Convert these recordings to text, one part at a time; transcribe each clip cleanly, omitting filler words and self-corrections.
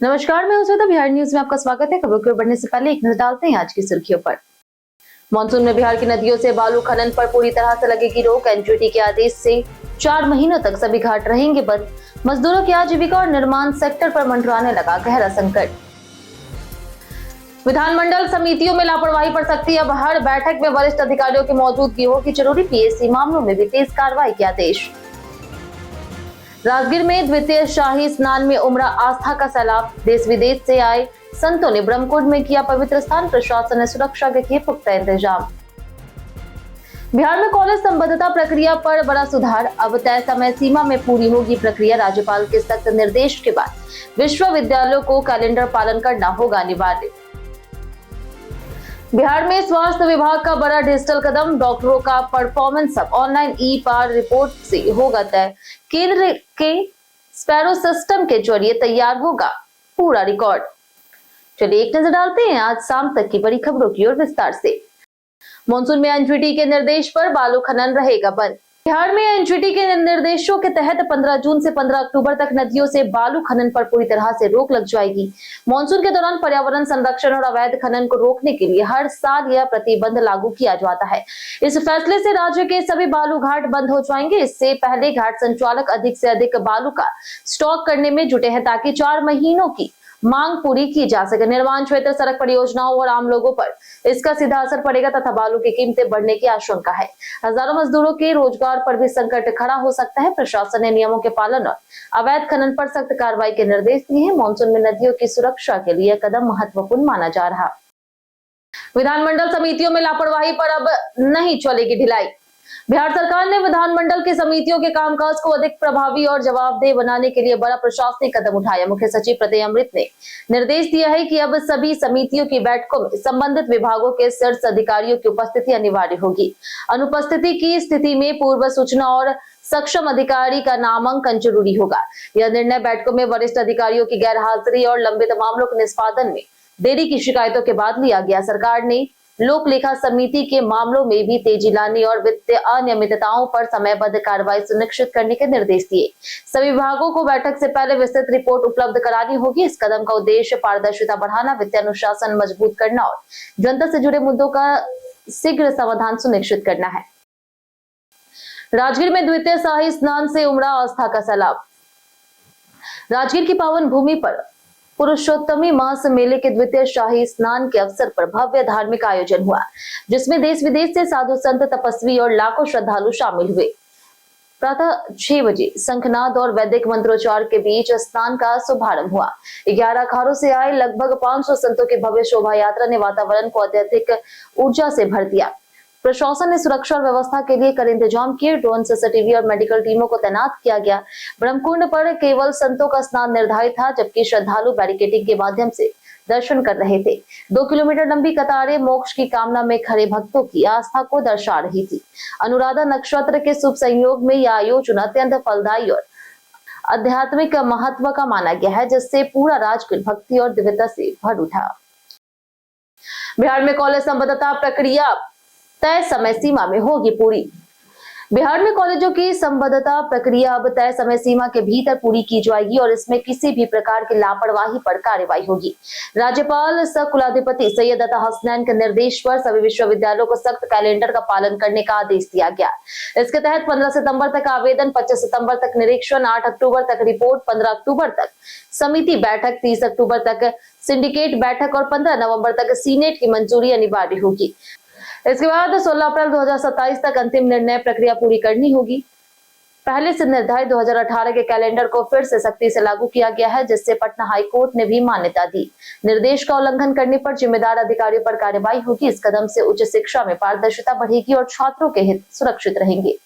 नमस्कार, मैं हूं बिहार न्यूज में आपका स्वागत है। खबरों की ओर बढ़ने से पहले एक नजर डालते हैं आज की सुर्खियों पर। मानसून में बिहार की नदियों से बालू खनन पर पूरी तरह से लगेगी रोक। एनजीटी के आदेश से 4 महीनों तक सभी घाट रहेंगे बंद। मजदूरों की आजीविका और निर्माण सेक्टर पर मंडराने लगा गहरा संकट। विधानमंडल समितियों में लापरवाही पर सकती अब हर बैठक में वरिष्ठ अधिकारियों की मौजूदगी होगी जरूरी। पीएससी मामलों में भी तेज कार्रवाई के आदेश। राजगीर में द्वितीय शाही स्नान में उमड़ा आस्था का सैलाब। देश विदेश से आए संतों ने ब्रह्मकुंड में किया पवित्र स्नान। प्रशासन ने सुरक्षा के किए पुख्ता इंतजाम। बिहार में कॉलेज संबद्धता प्रक्रिया पर बड़ा सुधार। अब तय समय सीमा में पूरी होगी प्रक्रिया। राज्यपाल के सख्त निर्देश के बाद विश्वविद्यालयों को कैलेंडर पालन करना होगा अनिवार्य। बिहार में स्वास्थ्य विभाग का बड़ा डिजिटल कदम। डॉक्टरों का परफॉर्मेंस अब ऑनलाइन ई-पार रिपोर्ट से होगा तय। केंद्र के स्पैरो सिस्टम के जरिए तैयार होगा पूरा रिकॉर्ड। चलिए एक नजर डालते हैं आज शाम तक की बड़ी खबरों की ओर विस्तार से। मानसून में एनजीटी के निर्देश पर बालू खनन रहेगा बंद। बिहार में एनजीटी के निर्देशों के तहत 15 जून से 15 अक्टूबर तक नदियों से बालू खनन पर पूरी तरह से रोक लग जाएगी। मानसून के दौरान पर्यावरण संरक्षण और अवैध खनन को रोकने के लिए हर साल यह प्रतिबंध लागू किया जाता है। इस फैसले से राज्य के सभी बालू घाट बंद हो जाएंगे। इससे पहले घाट संचालक अधिक से अधिक बालू का स्टॉक करने में जुटे हैं ताकि 4 महीनों की मांग पूरी की जा सके। निर्माण क्षेत्र, सड़क परियोजनाओं और आम लोगों पर इसका सीधा असर पड़ेगा तथा बालू की कीमतें बढ़ने की आशंका है। हजारों मजदूरों के रोजगार पर भी संकट खड़ा हो सकता है। प्रशासन ने नियमों के पालन और अवैध खनन पर सख्त कार्रवाई के निर्देश दिए हैं। मानसून में नदियों की सुरक्षा के लिए कदम महत्वपूर्ण माना जा रहा। विधानमंडल समितियों में लापरवाही पर अब नहीं चलेगी ढिलाई। बिहार सरकार ने विधानमंडल की समितियों के कामकाज को अधिक प्रभावी और जवाबदेह बनाने के लिए बड़ा प्रशासनिक कदम उठाया। मुख्य सचिव प्रत्यय अमृत ने निर्देश दिया है कि अब सभी समितियों की बैठकों में संबंधित विभागों के शीर्ष अधिकारियों की उपस्थिति अनिवार्य होगी। अनुपस्थिति की स्थिति में पूर्व सूचना और सक्षम अधिकारी का नामांकन जरूरी होगा। यह निर्णय बैठकों में वरिष्ठ अधिकारियों की गैर हाजिरी और लंबित मामलों के निष्पादन में देरी की शिकायतों के बाद लिया गया। सरकार ने लोक लेखा समिति के मामलों में भी तेजी लाने और वित्तीय अनियमितताओं पर समयबद्ध कार्रवाई सुनिश्चित करने के निर्देश दिए। सभी विभागों को बैठक से पहले विस्तृत रिपोर्ट उपलब्ध करानी होगी। इस कदम का उद्देश्य पारदर्शिता बढ़ाना, वित्तीय अनुशासन मजबूत करना और जनता से जुड़े मुद्दों का शीघ्र समाधान सुनिश्चित करना है। राजगीर में द्वितीय शाही स्नान से उमड़ा आस्था का सैलाब। राजगीर की पावन भूमि पर पुरुषोत्तमी मास मेले के द्वितीय शाही स्नान के अवसर पर भव्य धार्मिक आयोजन हुआ, जिसमें देश विदेश से साधु संत, तपस्वी और लाखों श्रद्धालु शामिल हुए। प्रातः 6 बजे शंखनाद और वैदिक मंत्रोच्चार के बीच स्नान का शुभारंभ हुआ। 11 अखाड़ों से आए लगभग 500 संतों की भव्य शोभा यात्रा ने वातावरण को अत्यधिक ऊर्जा से भर दिया। प्रशासन ने सुरक्षा और व्यवस्था के लिए कड़े इंतजाम किए। ड्रोन, सीसीटीवी और मेडिकल टीमों को तैनात किया गया। ब्रह्मकुंड पर केवल संतों का स्नान निर्धारित था, जबकि श्रद्धालु बैरिकेडिंग के माध्यम से दर्शन कर रहे थे। 2 किलोमीटर लंबी कतारें मोक्ष की कामना में खड़े भक्तों की आस्था को दर्शा रही थी। अनुराधा नक्षत्र के शुभ संयोग में यह आयोजन अत्यंत फलदायी और आध्यात्मिक महत्व का माना गया है, जिससे पूरा राजगीर भक्ति और दिव्यता से भर उठा। बिहार में कॉलेज संबद्धता प्रक्रिया तय समय सीमा में होगी पूरी। बिहार में कॉलेजों की संबद्धता प्रक्रिया अब तय समय सीमा के भीतर पूरी की जाएगी और इसमें किसी भी प्रकार की लापरवाही पर कार्रवाई होगी। राज्यपाल सह कुलाधिपति सैयद अता हसनैन के निर्देश पर सभी विश्वविद्यालयों को सख्त कैलेंडर का पालन करने का आदेश दिया गया। इसके तहत 15 सितंबर तक आवेदन, 25 सितंबर तक निरीक्षण, 8 अक्टूबर तक रिपोर्ट, 15 अक्टूबर तक समिति बैठक, 30 अक्टूबर तक सिंडिकेट बैठक और 15 नवंबर तक सीनेट की मंजूरी अनिवार्य होगी। इसके बाद 16 अप्रैल 2027 तक अंतिम निर्णय प्रक्रिया पूरी करनी होगी। पहले से निर्धारित 2018 के कैलेंडर को फिर से सख्ती से लागू किया गया है, जिससे पटना हाईकोर्ट ने भी मान्यता दी। निर्देश का उल्लंघन करने पर जिम्मेदार अधिकारियों पर कार्रवाई होगी। इस कदम से उच्च शिक्षा में पारदर्शिता बढ़ेगी और छात्रों के हित सुरक्षित रहेंगे।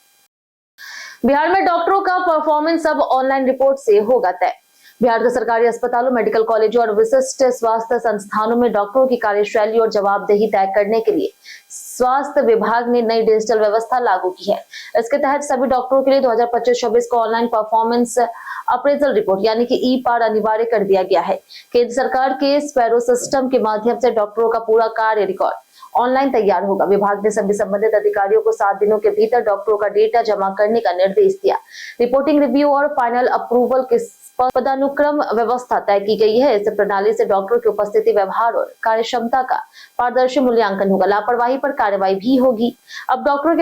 बिहार में डॉक्टरों का परफॉर्मेंस अब ऑनलाइन रिपोर्ट से होगा तय। बिहार के सरकारी अस्पतालों, मेडिकल कॉलेजों और विशिष्ट स्वास्थ्य संस्थानों में डॉक्टरों की कार्यशैली और जवाबदेही तय करने के लिए स्वास्थ्य विभाग ने नई डिजिटल व्यवस्था लागू की है। इसके तहत सभी डॉक्टरों के लिए 2025-26 को ऑनलाइन परफॉर्मेंस अप्रेजल रिपोर्ट यानी कि ई-पार अनिवार्य कर दिया गया है। केंद्र सरकार के स्पैरो सिस्टम के माध्यम से डॉक्टरों का पूरा कार्य रिकॉर्ड ऑनलाइन तैयार होगा। विभाग ने सभी संबंधित अधिकारियों को 7 दिनों के भीतर डॉक्टरों का डेटा जमा करने का निर्देश दिया। रिपोर्टिंग, रिव्यू और फाइनल अप्रूवल के पदानुक्रम व्यवस्था तय की गई है। इस प्रणाली से डॉक्टर की उपस्थिति, व्यवहार और कार्यक्षमता का पारदर्शी मूल्यांकन होगा। लापरवाही पर कार्रवाई भी होगी। अब डॉक्टर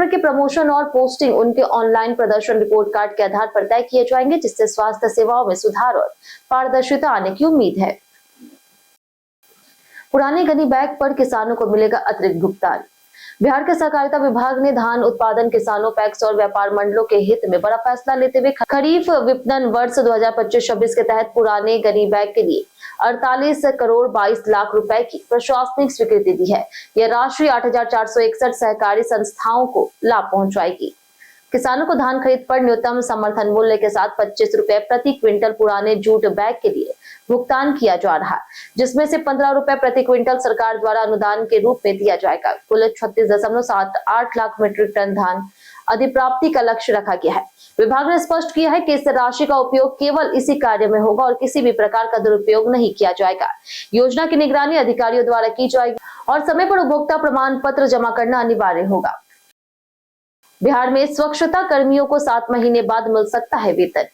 के प्रमोशन और पोस्टिंग उनके ऑनलाइन प्रदर्शन रिपोर्ट कार्ड के आधार पर तय किए जाएंगे, जिससे स्वास्थ्य सेवाओं में सुधार और पारदर्शिता आने की उम्मीद है। पुराने गनी बैग पर किसानों को मिलेगा अतिरिक्त भुगतान। बिहार के सहकारिता विभाग ने धान उत्पादन किसानों, पैक्स और व्यापार मंडलों के हित में बड़ा फैसला लेते हुए खरीफ विपणन वर्ष 2025-26 के तहत पुराने गनी बैग के लिए 48 करोड़ 22 लाख रुपए की प्रशासनिक स्वीकृति दी है। यह राशि 8,461 सहकारी संस्थाओं को लाभ पहुंचाएगी। किसानों को धान खरीद पर न्यूनतम समर्थन मूल्य के साथ 25 रुपए प्रति क्विंटल पुराने जूट बैग के लिए भुगतान किया जा रहा है, जिसमें से 15 रुपए प्रति क्विंटल सरकार द्वारा अनुदान के रूप में दिया जाएगा। कुल 36.78 लाख मीट्रिक टन धान अधिप्राप्ति का लक्ष्य रखा गया है। विभाग ने स्पष्ट किया है कि इस राशि का उपयोग केवल इसी कार्य में होगा और किसी भी प्रकार का दुरुपयोग नहीं किया जाएगा। योजना की निगरानी अधिकारियों द्वारा की जाएगी और समय पर उपभोक्ता प्रमाण पत्र जमा करना अनिवार्य होगा। बिहार में स्वच्छता कर्मियों को 7 महीने बाद मिल सकता है वेतन।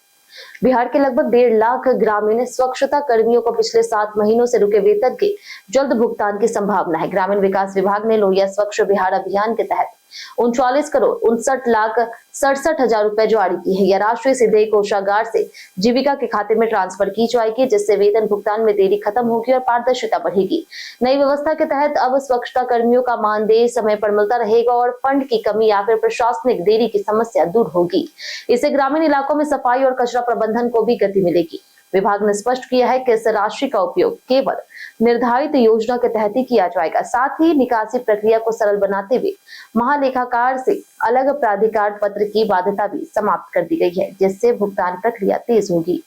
बिहार के लगभग 1.5 लाख ग्रामीण स्वच्छता कर्मियों को पिछले 7 महीनों से रुके वेतन के जल्द भुगतान की संभावना है। ग्रामीण विकास विभाग ने लोहिया स्वच्छ बिहार अभियान के तहत 39 करोड़ 59 लाख 67 हजार रुपए जारी की है। यह राशि सीधे कोषागार से जीविका के खाते में ट्रांसफर की जाएगी, जिससे वेतन भुगतान में देरी खत्म होगी और पारदर्शिता बढ़ेगी। नई व्यवस्था के तहत अब स्वच्छता कर्मियों का मानदेय समय पर मिलता रहेगा और फंड की कमी या फिर प्रशासनिक देरी की समस्या दूर होगी। इससे ग्रामीण इलाकों में सफाई और कचरा प्रबंधन को भी गति मिलेगी। विभाग ने स्पष्ट किया है कि इस राशि का उपयोग केवल निर्धारित योजना के तहत ही किया जाएगा। साथ ही निकासी प्रक्रिया को सरल बनाते हुए महालेखाकार से अलग प्राधिकार पत्र की बाध्यता भी समाप्त कर दी गई है, जिससे भुगतान प्रक्रिया तेज होगी।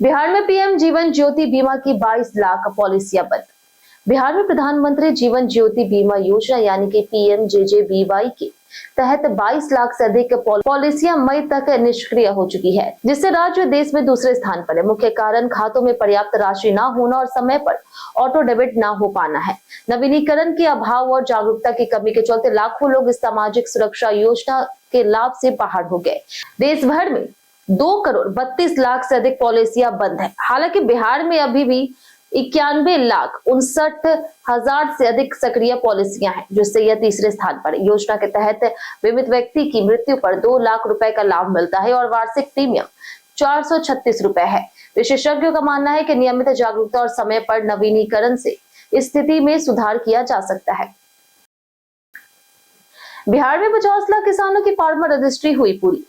बिहार में पीएम जीवन ज्योति बीमा की 22 लाख पॉलिसियां बंद। बिहार में प्रधानमंत्री जीवन ज्योति बीमा योजना यानी कि पीएमजेजेबीवाई के तहत 22 लाख से अधिक पॉलिसियां मई तक निष्क्रिय हो चुकी है, जिससे राज्य देश में दूसरे स्थान पर है। मुख्य कारण खातों में पर्याप्त राशि न होना और समय पर ऑटो डेबिट न हो पाना है। नवीनीकरण के अभाव और जागरूकता की कमी के चलते लाखों लोग इस सामाजिक सुरक्षा योजना के लाभ से बाहर हो गए। देश भर में 2 करोड़ 32 लाख से अधिक पॉलिसियां बंद है। हालांकि बिहार में अभी भी 91 लाख 59 हजार से अधिक सक्रिय पॉलिसियां हैं, जिससे यह तीसरे स्थान पर है। योजना के तहत बीमित व्यक्ति की मृत्यु पर 2 लाख रुपए का लाभ मिलता है और वार्षिक प्रीमियम 436 रुपए है। विशेषज्ञों का मानना है कि नियमित जागरूकता और समय पर नवीनीकरण से स्थिति में सुधार किया जा सकता है। बिहार में 50 लाख किसानों की फार्मर रजिस्ट्री हुई पूरी।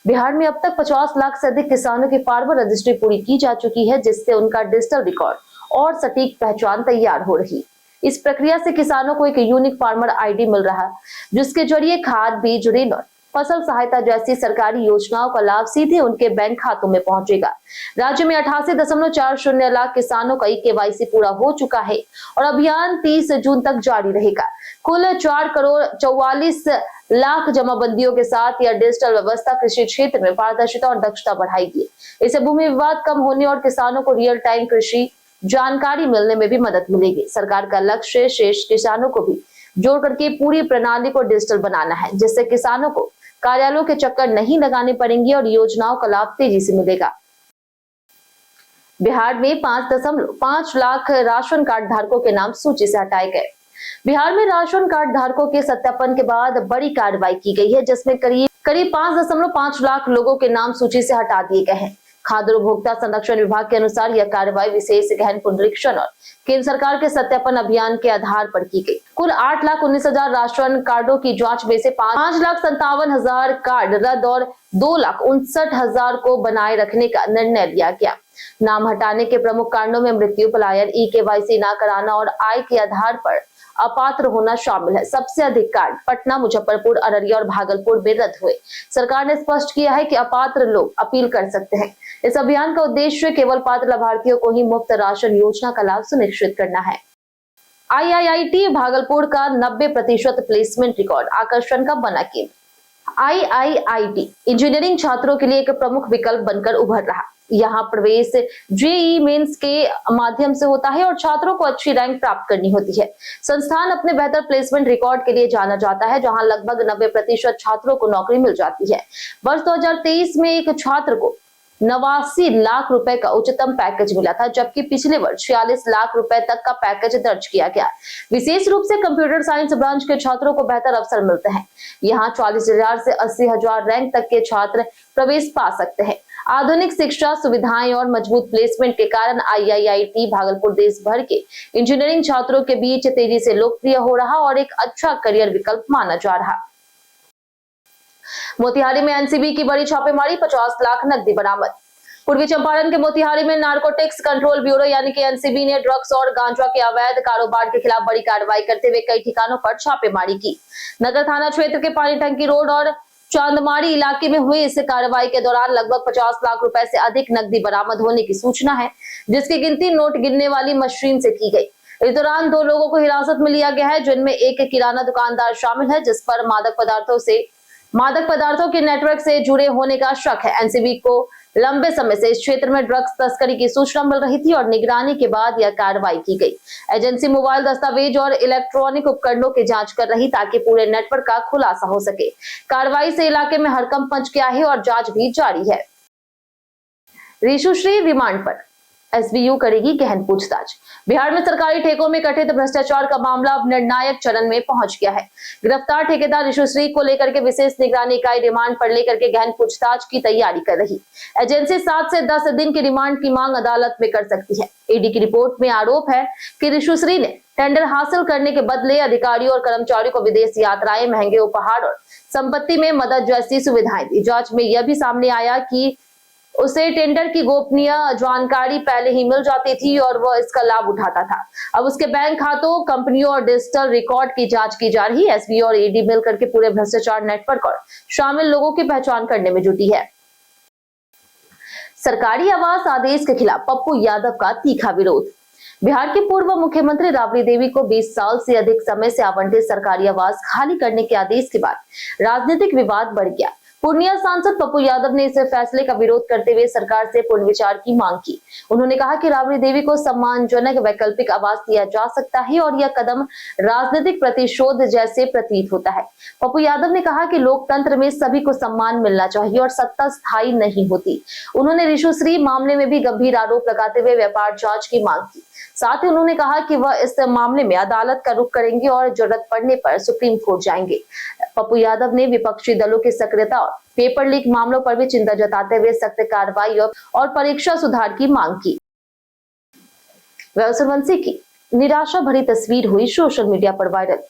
बिहार में अब तक 50 लाख से अधिक किसानों की फार्मर रजिस्ट्री पूरी की जा चुकी है, जिससे उनका डिजिटल रिकॉर्ड और सटीक पहचान तैयार हो रही। इस प्रक्रिया से किसानों को एक यूनिक फार्मर आईडी मिल रहा है, जिसके जरिए खाद, बीज, ऋण और फसल सहायता जैसी सरकारी योजनाओं का लाभ सीधे उनके बैंक खातों में पहुंचेगा। राज्य में 88.40 लाख किसानों का केवाईसी पूरा हो चुका है और अभियान 30 जून तक जारी रहेगा। कुल 4 करोड़ 44 लाख जमाबंदियों के साथ यह डिजिटल व्यवस्था कृषि क्षेत्र में पारदर्शिता और दक्षता बढ़ाएगी। इससे भूमि विवाद कम होने और किसानों को रियल टाइम कृषि जानकारी मिलने में भी मदद मिलेगी। सरकार का लक्ष्य शेष किसानों को भी जोड़ करके पूरी प्रणाली को डिजिटल बनाना है, जिससे किसानों को कार्यालयों के चक्कर नहीं लगाने पड़ेंगे और योजनाओं का लाभ तेजी से मिलेगा। बिहार में 5.5 लाख राशन कार्ड धारकों के नाम सूची से हटाए गए। बिहार में राशन कार्ड धारकों के सत्यापन के बाद बड़ी कार्रवाई की गई है, जिसमें करीब 5.5 लाख लोगों के नाम सूची से हटा दिए गए हैं। खाद्य उपभोक्ता संरक्षण विभाग के अनुसार यह कार्रवाई विशेष गहन पुनरीक्षण और केंद्र सरकार के सत्यापन अभियान के आधार पर की गई। कुल 8,19,000 राशन कार्डों की जांच में से 5,57,000 कार्ड रद्द और 2,59,000 को बनाए रखने का निर्णय लिया गया। नाम हटाने के प्रमुख कारणों में मृत्यु, पलायन, केवाईसी न कराना और आय के आधार पर अपात्र होना शामिल है। सबसे अधिक कार्ड पटना, मुजफ्फरपुर, अररिया और भागलपुर में रद्द हुए। सरकार ने स्पष्ट किया है कि अपात्र लोग अपील कर सकते हैं। इस अभियान का उद्देश्य केवल पात्र लाभार्थियों को ही मुफ्त राशन योजना का लाभ सुनिश्चित करना है। IIIT भागलपुर का 90% प्लेसमेंट रिकॉर्ड आकर्षण का बना केंद्र। IIIT इंजीनियरिंग छात्रों के लिए एक प्रमुख विकल्प बनकर उभर रहा। यहाँ प्रवेश जेईई मेंस के माध्यम से होता है और छात्रों को अच्छी रैंक प्राप्त करनी होती है। संस्थान अपने बेहतर प्लेसमेंट रिकॉर्ड के लिए जाना जाता है, जहां लगभग 90% छात्रों को नौकरी मिल जाती है। वर्ष 2023 में एक छात्र को 89 लाख रुपए का उच्चतम पैकेज मिला था, जबकि पिछले वर्ष 46 लाख रुपए तक का पैकेज दर्ज किया गया। विशेष रूप से कंप्यूटर साइंस ब्रांच के छात्रों को बेहतर अवसर मिलते हैं। यहाँ 40,000 से 80,000 रैंक तक के छात्र प्रवेश पा सकते हैं। आधुनिक शिक्षा सुविधाएं और मजबूत प्लेसमेंट के कारण IIIT भागलपुर देश भर के इंजीनियरिंग छात्रों के बीच तेजी से लोकप्रिय हो रहा और एक अच्छा करियर विकल्प माना जा रहा। मोतिहारी में एनसीबी की बड़ी छापेमारी, 50 लाख नकदी बरामद। पूर्वी चंपारण के मोतिहारी में नारकोटिक्स कंट्रोल ब्यूरो यानी कि एनसीबी ने ड्रग्स और गांजा के अवैध कारोबार के खिलाफ बड़ी कार्रवाई करते हुए कई ठिकानों पर छापेमारी की। नगर थाना क्षेत्र के पानी टंकी रोड और चांदमारी इलाके में हुई इस कार्रवाई के दौरान लगभग 50 लाख रुपए से अधिक नकदी बरामद होने की सूचना है, जिसकी गिनती नोट गिनने वाली मशीन से की गई। इस दौरान 2 लोगों को हिरासत में लिया गया है, जिनमें एक किराना दुकानदार शामिल है, जिस पर मादक पदार्थों के नेटवर्क से जुड़े होने का शक है। एनसीबी को लंबे समय से इस क्षेत्र में ड्रग्स तस्करी की सूचना मिल रही थी और निगरानी के बाद यह कार्रवाई की गई। एजेंसी मोबाइल दस्तावेज और इलेक्ट्रॉनिक उपकरणों की जांच कर रही ताकि पूरे नेटवर्क का खुलासा हो सके। कार्रवाई से इलाके में हड़कंप मच गया है और जांच भी जारी है। ऋषुश्री रिमांड पर, एसबीयू करेगी गहन पूछताछ। बिहार में सरकारी ठेकों में कथित भ्रष्टाचार का मामला अब निर्णायक चरण में पहुंच गया है। गिरफ्तार ठेकेदार ऋषुश्री को लेकर के विशेष निगरानी इकाई रिमांड पर लेकर के गहन पूछताछ की तैयारी कर रही। एजेंसी 7 से 10 दिन की रिमांड की मांग अदालत में कर सकती है। ईडी की रिपोर्ट में आरोप है कि ऋषुश्री ने टेंडर हासिल करने के बदले अधिकारियों और कर्मचारियों को विदेश यात्राएं, महंगे उपहार और संपत्ति में मदद जैसी सुविधाएं दी। जांच में यह भी सामने आया कि उसे टेंडर की गोपनीय जानकारी पहले ही मिल जाती थी और वह इसका लाभ उठाता था। अब उसके बैंक खातों, कंपनियों और डिजिटल रिकॉर्ड की जांच की जा रही है। एसबी और ईडी मिलकर के पूरे भ्रष्टाचार नेटवर्क और शामिल लोगों की पहचान करने में जुटी है। सरकारी आवास आदेश के खिलाफ पप्पू यादव का तीखा विरोध। बिहार के पूर्व मुख्यमंत्री राबड़ी देवी को 20 साल से अधिक समय से आवंटित सरकारी आवास खाली करने के आदेश के बाद राजनीतिक विवाद बढ़ गया। पूर्णिया सांसद पप्पू यादव ने इस फैसले का विरोध करते हुए सरकार से पुनर्विचार की मांग की। उन्होंने कहा कि राबड़ी देवी को सम्मानजनक वैकल्पिक आवास दिया जा सकता है और यह कदम राजनीतिक प्रतिशोध जैसे प्रतीत होता है। पप्पू यादव ने कहा कि लोकतंत्र में सभी को सम्मान मिलना चाहिए और सत्ता स्थायी नहीं होती। उन्होंने ऋषुश्री मामले में भी गंभीर आरोप लगाते हुए व्यापार जांच की मांग की। साथ ही उन्होंने कहा कि वह इस मामले में अदालत का रुख करेंगे और जरूरत पड़ने पर सुप्रीम कोर्ट जाएंगे। पप्पू यादव ने विपक्षी दलों की सक्रियता और पेपर लीक मामलों पर भी चिंता जताते हुए सख्त कार्रवाई और परीक्षा सुधार की मांग की। सूर्यवंशी की निराशा भरी तस्वीर हुई सोशल मीडिया पर वायरल।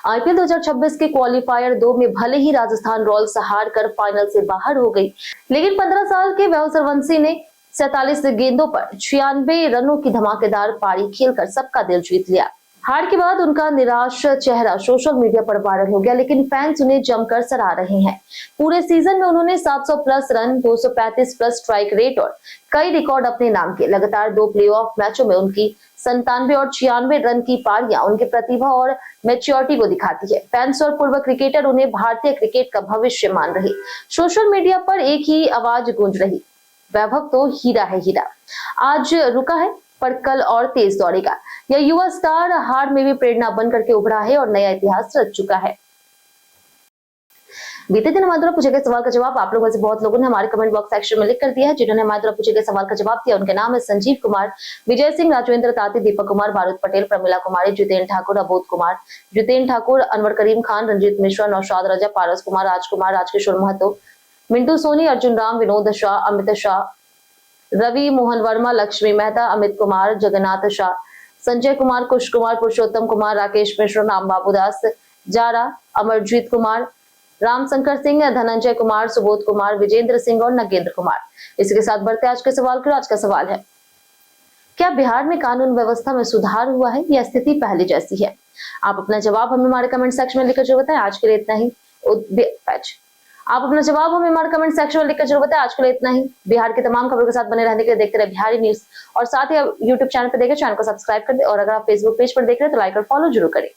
आईपीएल 2026 के क्वालिफायर 2 में भले ही राजस्थान रॉयल्स हार कर फाइनल से बाहर हो गई, लेकिन 15 साल के सूर्यवंशी ने 47 गेंदों पर 96 रनों की धमाकेदार पारी खेलकर सबका दिल जीत लिया। हार के बाद उनका निराश चेहरा सोशल मीडिया पर वायरल हो गया, लेकिन फैंस उन्हें जमकर सराह रहे हैं। पूरे सीजन में उन्होंने 700 plus run, 235 plus strike rate और कई रिकॉर्ड अपने नाम किए। लगातार 2 प्लेऑफ मैचों में उनकी 97 और 96 रन की पारियां उनकी प्रतिभा और मैच्योरिटी को दिखाती है। फैंस और पूर्व क्रिकेटर उन्हें भारतीय क्रिकेट का भविष्य मान रहे। सोशल मीडिया पर एक ही आवाज गूंज रही, वैभव तो हीरा है हीरा, आज रुका है पर कल और तेज दौड़ेगा। यह युवा स्टार हार में भी प्रेरणा बनकर के उभरा है और नया इतिहास रच चुका है। बीते दिन हमारे द्वारा पूछे गए सवाल का जवाब आप लोगों से बहुत लोगों ने हमारे कमेंट बॉक्स सेक्शन में लिख कर दिया है। जिन्होंने हमारे द्वारा पूछे गए सवाल का जवाब दिया उनके नाम है संजीव कुमार, विजय सिंह, राजवेंद्र ताती, दीपक कुमार, बारूद पटेल, प्रमिला कुमारी, जितेंद्र ठाकुर, अबोध कुमार, जितेंद्र ठाकुर, अनवर करीम खान, रंजीत मिश्रा, नौशाद रजा, पारस कुमार, राजकुमार, राजकिशोर महतो, मिंटू सोनी, अर्जुन राम, विनोद शाह, अमित शाह, रवि मोहन वर्मा, लक्ष्मी मेहता, अमित कुमार, जगन्नाथ शाह, संजय कुमार, कुश कुमार, पुरुषोत्तम कुमार, राकेश मिश्रा, राम बाबूदास, जारा, अमरजीत कुमार, रामशंकर सिंह, धनंजय कुमार, सुबोध कुमार, विजेंद्र सिंह और नगेंद्र कुमार। इसके साथ बढ़ते आज के सवाल की। आज का सवाल है, क्या बिहार में कानून व्यवस्था में सुधार हुआ है या स्थिति पहले जैसी है? आप अपना जवाब हमें हमारे कमेंट सेक्शन में लिखकर जरूर बताएं। आज के लिए इतना ही। आप अपना जवाब हमें हमारे कमेंट सेक्शन में लिखकर जरूर बताएं। आज के लिए इतना ही। बिहार की तमाम खबरों के साथ बने रहने के लिए देखते रहे बिहारी न्यूज और साथ ही यूट्यूब चैनल पर देखें, चैनल को सब्सक्राइब कर दे और अगर आप फेसबुक पेज पर देख रहे हैं तो लाइक और फॉलो जरूर करें।